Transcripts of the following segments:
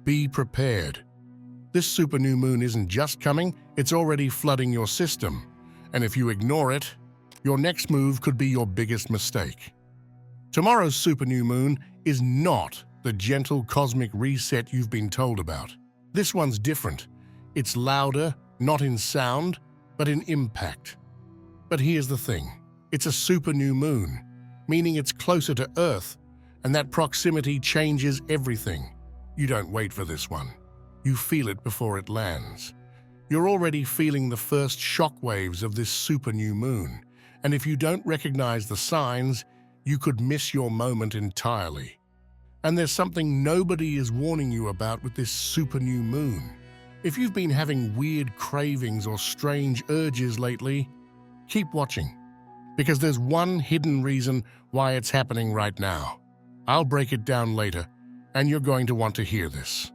Be prepared. This super new moon isn't just coming, it's already flooding your system. And if you ignore it, your next move could be your biggest mistake. Tomorrow's super new moon is not the gentle cosmic reset you've been told about. This one's different. It's louder, not in sound, but in impact. But here's the thing. It's a super new moon, meaning it's closer to Earth, and that proximity changes everything. You don't wait for this one. You feel it before it lands. You're already feeling the first shockwaves of this super new moon, and if you don't recognize the signs, you could miss your moment entirely. And there's something nobody is warning you about with this super new moon. If you've been having weird cravings or strange urges lately, keep watching, because there's one hidden reason why it's happening right now. I'll break it down later, and you're going to want to hear this.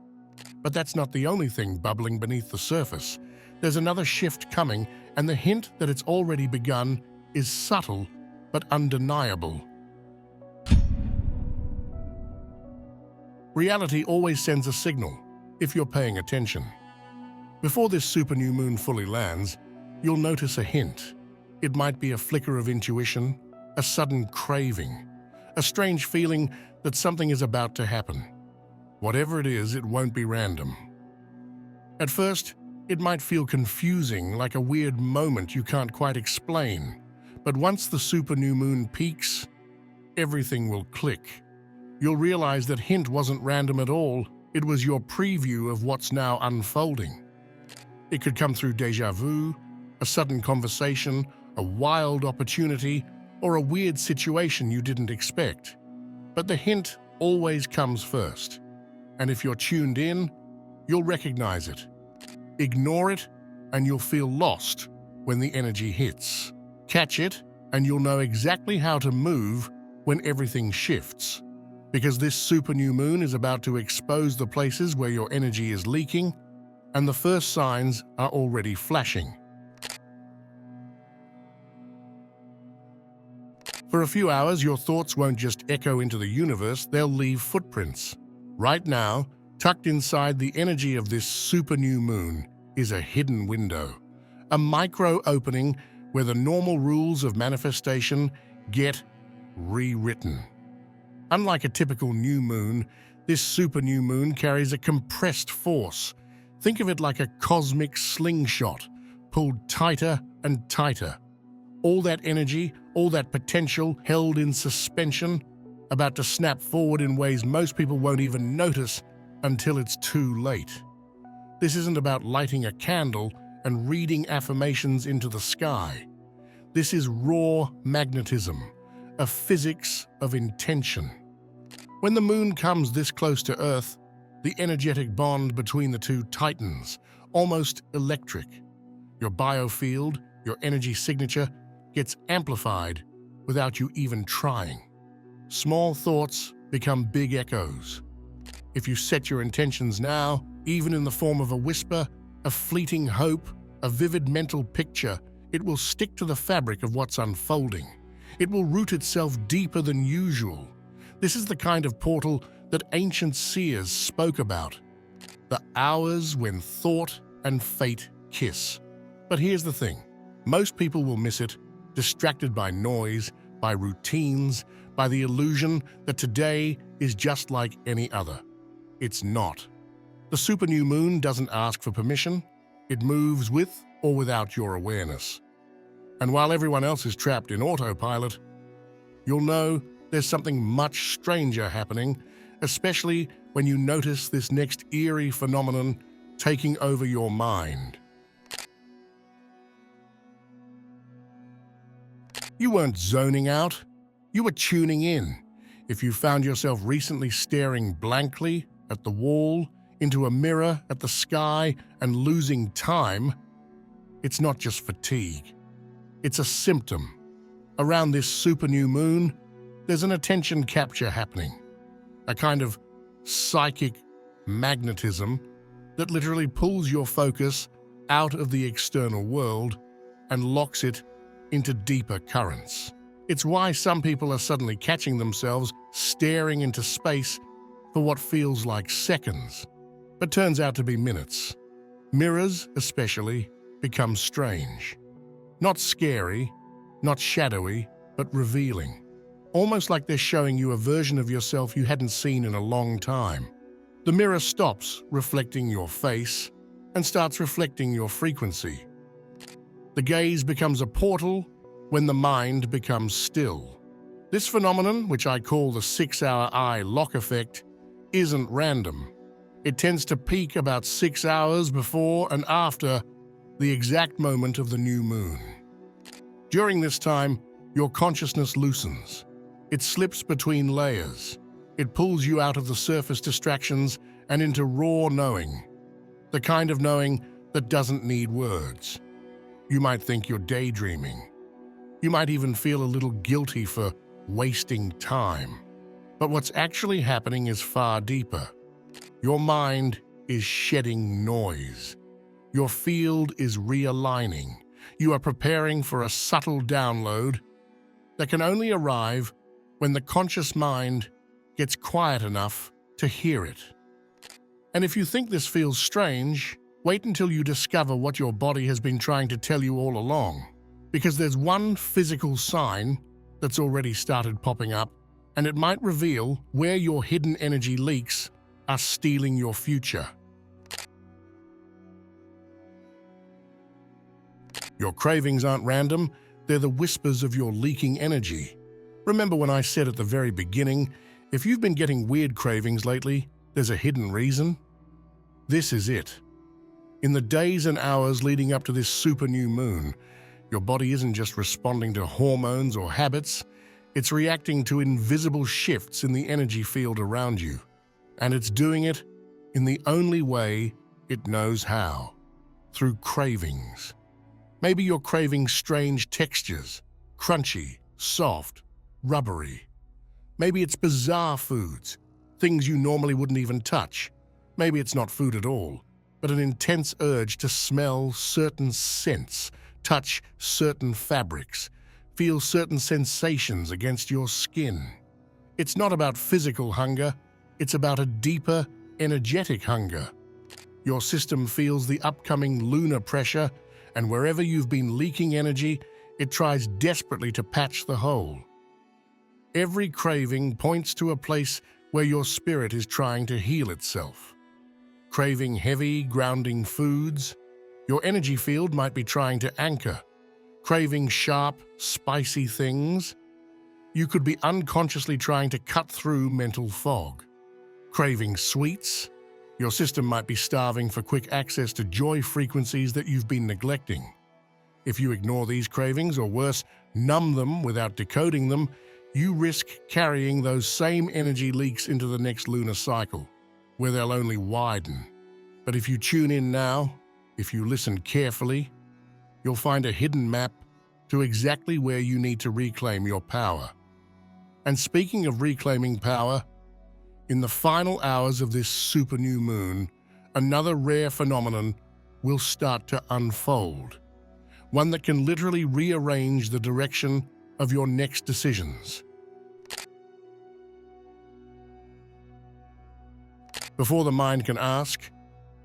But that's not the only thing bubbling beneath the surface. There's another shift coming, and the hint that it's already begun is subtle but undeniable. Reality always sends a signal, if you're paying attention. Before this super new moon fully lands, you'll notice a hint. It might be a flicker of intuition, a sudden craving, a strange feeling that something is about to happen. Whatever it is, it won't be random. At first, it might feel confusing, like a weird moment you can't quite explain. But once the super new moon peaks, everything will click. You'll realize that hint wasn't random at all. It was your preview of what's now unfolding. It could come through déjà vu, a sudden conversation, a wild opportunity, or a weird situation you didn't expect. But the hint always comes first. And if you're tuned in, you'll recognize it. Ignore it, and you'll feel lost when the energy hits. Catch it, and you'll know exactly how to move when everything shifts. Because this super new moon is about to expose the places where your energy is leaking, and the first signs are already flashing. For a few hours, your thoughts won't just echo into the universe, they'll leave footprints. Right now, tucked inside the energy of this super new moon is a hidden window, a micro opening where the normal rules of manifestation get rewritten. Unlike a typical new moon, this super new moon carries a compressed force. Think of it like a cosmic slingshot, pulled tighter and tighter. All that energy, all that potential held in suspension, about to snap forward in ways most people won't even notice until it's too late. This isn't about lighting a candle and reading affirmations into the sky. This is raw magnetism, a physics of intention. When the moon comes this close to Earth, the energetic bond between the two tightens, almost electric. Your biofield, your energy signature, gets amplified without you even trying. Small thoughts become big echoes. If you set your intentions now, even in the form of a whisper, a fleeting hope, a vivid mental picture, it will stick to the fabric of what's unfolding. It will root itself deeper than usual. This is the kind of portal that ancient seers spoke about. The hours when thought and fate kiss. But here's the thing. Most people will miss it, distracted by noise, by routines, by the illusion that today is just like any other. It's not. The super new moon doesn't ask for permission. It moves with or without your awareness. And while everyone else is trapped in autopilot, you'll know there's something much stranger happening, especially when you notice this next eerie phenomenon taking over your mind. You weren't zoning out, you were tuning in. If you found yourself recently staring blankly at the wall, into a mirror, at the sky, and losing time, it's not just fatigue. It's a symptom. Around this super new moon, there's an attention capture happening, a kind of psychic magnetism that literally pulls your focus out of the external world and locks it into deeper currents. It's why some people are suddenly catching themselves staring into space for what feels like seconds. but turns out to be minutes. Mirrors, especially, become strange. Not scary, not shadowy, but revealing. Almost like they're showing you a version of yourself you hadn't seen in a long time. The mirror stops reflecting your face and starts reflecting your frequency. The gaze becomes a portal when the mind becomes still. This phenomenon, which I call the 6-hour eye lock effect, isn't random. It tends to peak about 6 hours before and after the exact moment of the new moon. During this time, your consciousness loosens. It slips between layers. It pulls you out of the surface distractions and into raw knowing, the kind of knowing that doesn't need words. You might think you're daydreaming. You might even feel a little guilty for wasting time. But what's actually happening is far deeper. Your mind is shedding noise. Your field is realigning. You are preparing for a subtle download that can only arrive when the conscious mind gets quiet enough to hear it. And if you think this feels strange, wait until you discover what your body has been trying to tell you all along. Because there's one physical sign that's already started popping up, and it might reveal where your hidden energy leaks are stealing your future. Your cravings aren't random, they're the whispers of your leaking energy. Remember when I said at the very beginning, if you've been getting weird cravings lately, there's a hidden reason? This is it. In the days and hours leading up to this super new moon, your body isn't just responding to hormones or habits, it's reacting to invisible shifts in the energy field around you. And it's doing it in the only way it knows how, through cravings. Maybe you're craving strange textures, crunchy, soft, rubbery. Maybe it's bizarre foods, things you normally wouldn't even touch. Maybe it's not food at all, but an intense urge to smell certain scents, touch certain fabrics, feel certain sensations against your skin. It's not about physical hunger, it's about a deeper, energetic hunger. Your system feels the upcoming lunar pressure, and wherever you've been leaking energy, it tries desperately to patch the hole. Every craving points to a place where your spirit is trying to heal itself. Craving heavy, grounding foods, your energy field might be trying to anchor. Craving sharp, spicy things, you could be unconsciously trying to cut through mental fog. Craving sweets, your system might be starving for quick access to joy frequencies that you've been neglecting. If you ignore these cravings, or worse, numb them without decoding them, you risk carrying those same energy leaks into the next lunar cycle, where they'll only widen. But if you tune in now, if you listen carefully, you'll find a hidden map to exactly where you need to reclaim your power. And speaking of reclaiming power, in the final hours of this super new moon, another rare phenomenon will start to unfold. One that can literally rearrange the direction of your next decisions. Before the mind can ask,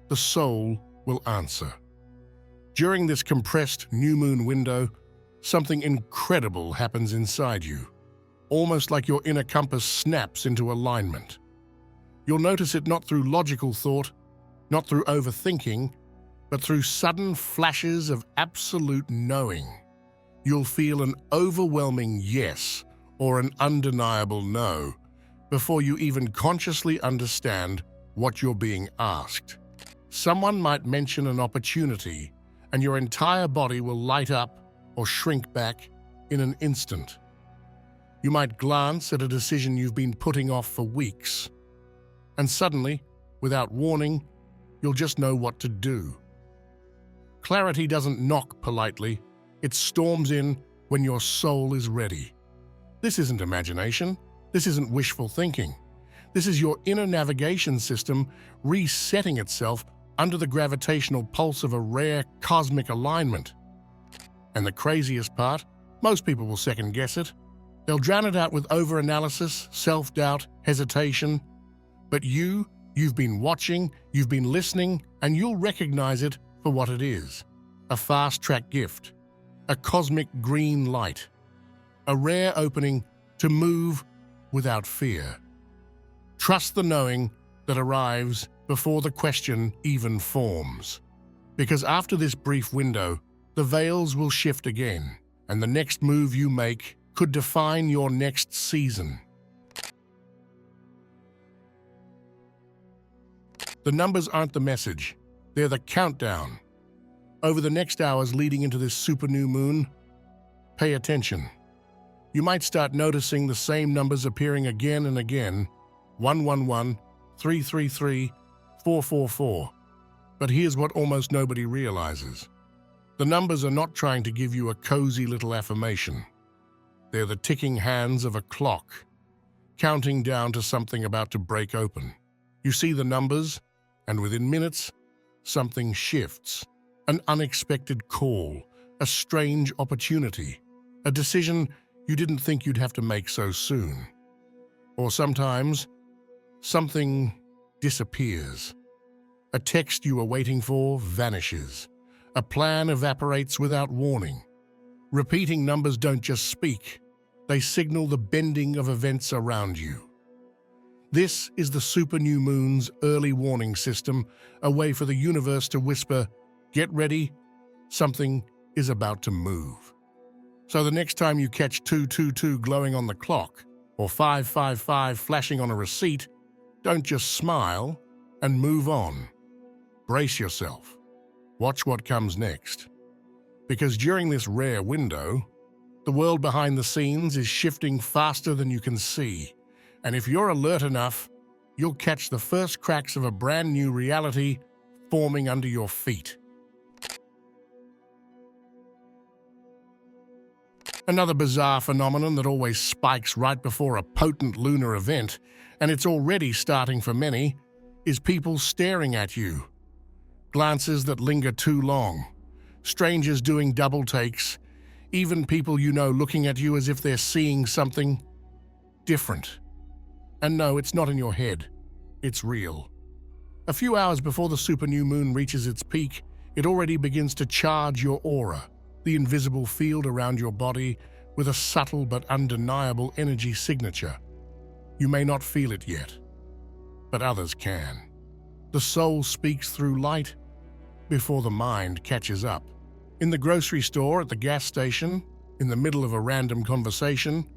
the soul will answer. During this compressed new moon window, something incredible happens inside you, almost like your inner compass snaps into alignment. You'll notice it not through logical thought, not through overthinking, but through sudden flashes of absolute knowing. You'll feel an overwhelming yes or an undeniable no before you even consciously understand what you're being asked. Someone might mention an opportunity, and your entire body will light up or shrink back in an instant. You might glance at a decision you've been putting off for weeks, and suddenly, without warning, you'll just know what to do. Clarity doesn't knock politely, it storms in when your soul is ready. This isn't imagination, this isn't wishful thinking. This is your inner navigation system resetting itself under the gravitational pulse of a rare cosmic alignment. And the craziest part, most people will second guess it. They'll drown it out with overanalysis, self-doubt, hesitation. But you, You've been watching, you've been listening, and you'll recognize it for what it is. A fast-track gift, a cosmic green light, a rare opening to move without fear. Trust the knowing that arrives before the question even forms. Because after this brief window, the veils will shift again, and the next move you make could define your next season. The numbers aren't the message, they're the countdown. Over the next hours leading into this super new moon, pay attention. You might start noticing the same numbers appearing again and again, 111, 333, 444. But here's what almost nobody realizes. The numbers are not trying to give you a cozy little affirmation. They're the ticking hands of a clock, counting down to something about to break open. You see the numbers, and within minutes, something shifts. An unexpected call, a strange opportunity, a decision you didn't think you'd have to make so soon. Or sometimes, something disappears. A text you were waiting for vanishes. A plan evaporates without warning. Repeating numbers don't just speak, they signal the bending of events around you. This is the super new moon's early warning system, a way for the universe to whisper, "Get ready, something is about to move." So the next time you catch 222 glowing on the clock, or 555 flashing on a receipt, don't just smile and move on. Brace yourself. Watch what comes next. Because during this rare window, the world behind the scenes is shifting faster than you can see. And if you're alert enough, you'll catch the first cracks of a brand new reality forming under your feet. Another bizarre phenomenon that always spikes right before a potent lunar event, and it's already starting for many, is people staring at you. Glances that linger too long, strangers doing double takes, even people you know looking at you as if they're seeing something different. And no, it's not in your head, it's real. A few hours before the super new moon reaches its peak, it already begins to charge your aura, the invisible field around your body, with a subtle but undeniable energy signature. You may not feel it yet, but others can. The soul speaks through light before the mind catches up. In the grocery store, at the gas station, in the middle of a random conversation,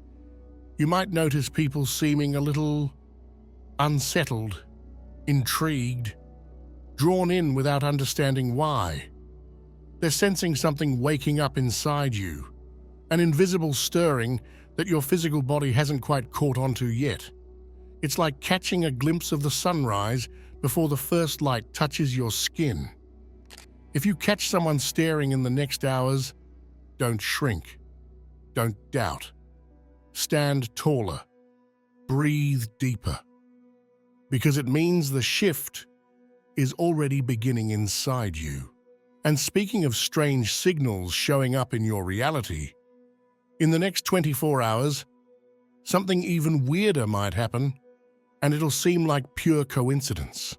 you might notice people seeming a little unsettled, intrigued, drawn in without understanding why. They're sensing something waking up inside you, an invisible stirring that your physical body hasn't quite caught onto yet. It's like catching a glimpse of the sunrise before the first light touches your skin. If you catch someone staring in the next hours, don't shrink. Don't doubt. Stand taller. Breathe deeper. Because it means the shift is already beginning inside you. And speaking of strange signals showing up in your reality, in the next 24 hours, something even weirder might happen, and it'll seem like pure coincidence.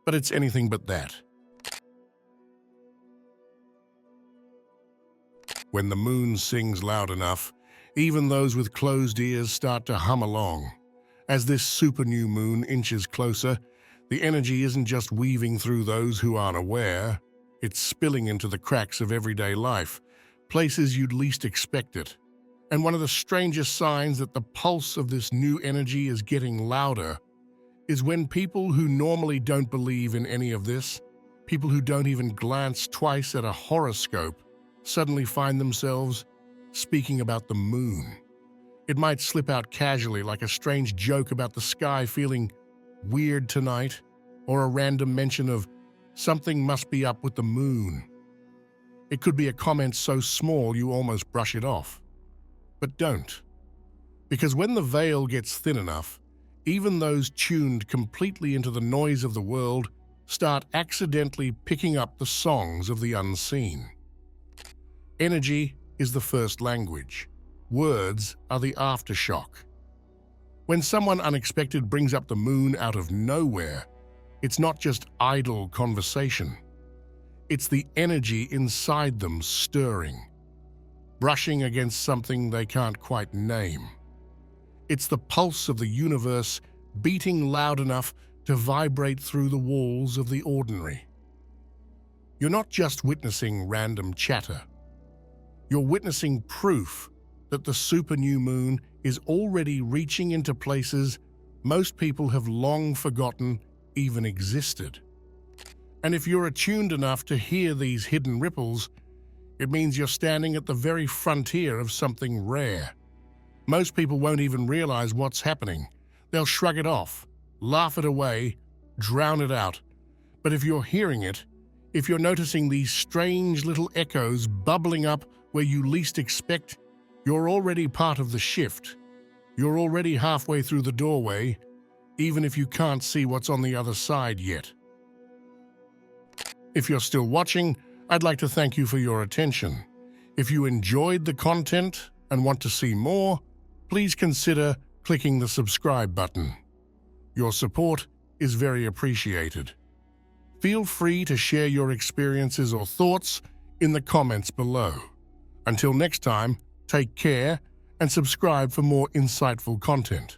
But it's anything but that. When the moon sings loud enough, even those with closed ears start to hum along. As this super new moon inches closer, the energy isn't just weaving through those who aren't aware, it's spilling into the cracks of everyday life, places you'd least expect it. And one of the strangest signs that the pulse of this new energy is getting louder is when people who normally don't believe in any of this, people who don't even glance twice at a horoscope, suddenly find themselves speaking about the moon. It might slip out casually, like a strange joke about the sky feeling weird tonight, or a random mention of something must be up with the moon. It could be a comment so small you almost brush it off. But don't. Because when the veil gets thin enough, even those tuned completely into the noise of the world start accidentally picking up the songs of the unseen. Energy is the first language. Words are the aftershock. When someone unexpected brings up the moon out of nowhere, It's not just idle conversation. It's the energy inside them stirring, brushing against something they can't quite name. It's the pulse of the universe beating loud enough to vibrate through the walls of the ordinary. You're not just witnessing random chatter. You're witnessing proof that the super new moon is already reaching into places most people have long forgotten even existed. And if you're attuned enough to hear these hidden ripples, it means you're standing at the very frontier of something rare. Most people won't even realize what's happening. They'll shrug it off, laugh it away, drown it out. But if you're hearing it, if you're noticing these strange little echoes bubbling up where you least expect, you're already part of the shift. You're already halfway through the doorway, even if you can't see what's on the other side yet. If you're still watching, I'd like to thank you for your attention. If you enjoyed the content and want to see more, please consider clicking the subscribe button. Your support is very appreciated. Feel free to share your experiences or thoughts in the comments below. Until next time, take care and subscribe for more insightful content.